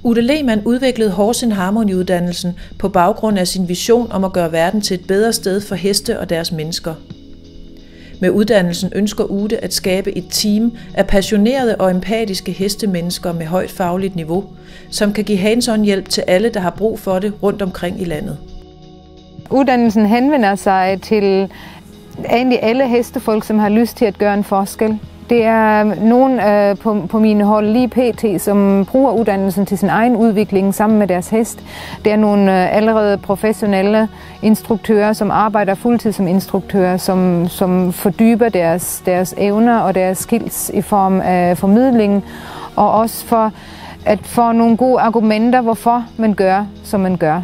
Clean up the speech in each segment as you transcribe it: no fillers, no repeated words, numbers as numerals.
Ute Lehmann udviklede Horse in Harmony-uddannelsen på baggrund af sin vision om at gøre verden til et bedre sted for heste og deres mennesker. Med uddannelsen ønsker Ute at skabe et team af passionerede og empatiske hestemennesker med højt fagligt niveau, som kan give hands-on hjælp til alle, der har brug for det rundt omkring i landet. Uddannelsen henvender sig til egentlig alle hestefolk, som har lyst til at gøre en forskel. Det er nogen på mine hold lige pt., som bruger uddannelsen til sin egen udvikling sammen med deres hest. Det er nogle allerede professionelle instruktører, som arbejder fuldtid som instruktører, som fordyber deres evner og deres skills i form af formidling, og også for at få nogle gode argumenter, hvorfor man gør, som man gør.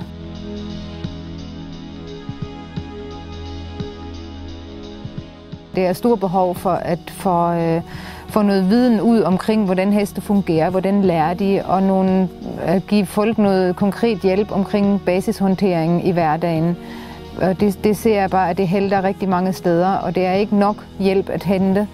Det er stor behov for at få noget viden ud omkring, hvordan heste fungerer, hvordan lærer de, og at give folk noget konkret hjælp omkring basishåndtering i hverdagen. Det ser jeg bare, at det halter rigtig mange steder, og det er ikke nok hjælp at hente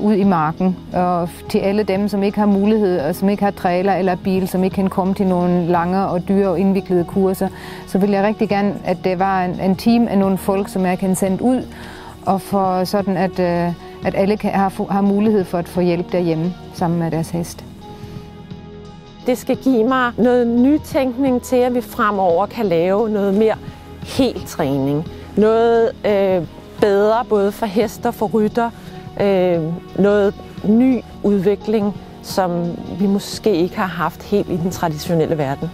ud i marken. Og til alle dem, som ikke har mulighed, og som ikke har trailer eller bil, som ikke kan komme til nogle lange og dyre og indviklede kurser, så vil jeg rigtig gerne, at det var en team af nogle folk, som jeg kan sende ud, og for sådan, at alle har mulighed for at få hjælp derhjemme sammen med deres hest. Det skal give mig noget nytænkning til, at vi fremover kan lave noget mere helt træning. Noget bedre både for hester og for rytter. Noget ny udvikling, som vi måske ikke har haft helt i den traditionelle verden.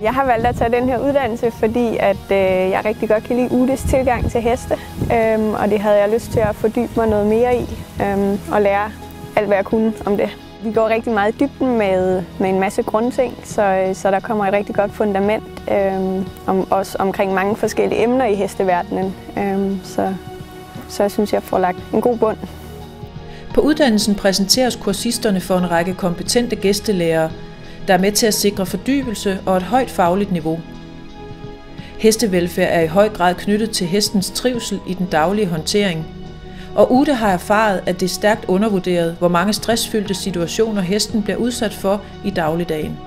Jeg har valgt at tage den her uddannelse, fordi jeg rigtig godt kan lide Utes tilgang til heste, og det havde jeg lyst til at fordybe mig noget mere i og lære alt, hvad jeg kunne om det. Vi går rigtig meget i dybden med en masse grundting, så der kommer et rigtig godt fundament, også omkring mange forskellige emner i hesteverdenen, så jeg synes, jeg får lagt en god bund. På uddannelsen præsenteres kursisterne for en række kompetente gæstelærere, der er med til at sikre fordybelse og et højt fagligt niveau. Hestevelfærd er i høj grad knyttet til hestens trivsel i den daglige håndtering, og Ute har erfaret, at det er stærkt undervurderet, hvor mange stressfyldte situationer hesten bliver udsat for i dagligdagen.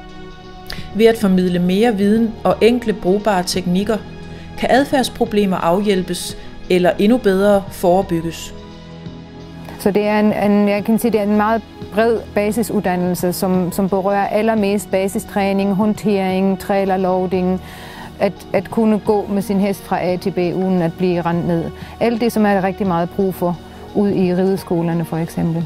Ved at formidle mere viden og enkle brugbare teknikker, kan adfærdsproblemer afhjælpes eller endnu bedre forebygges. Så det er jeg kan sige, det er en meget bred basisuddannelse, som berører allermest basistræning, håndtering, trailerloading, at kunne gå med sin hest fra A til B uden at blive rendt ned. Alt det, som er rigtig meget brug for ud i rideskolerne for eksempel.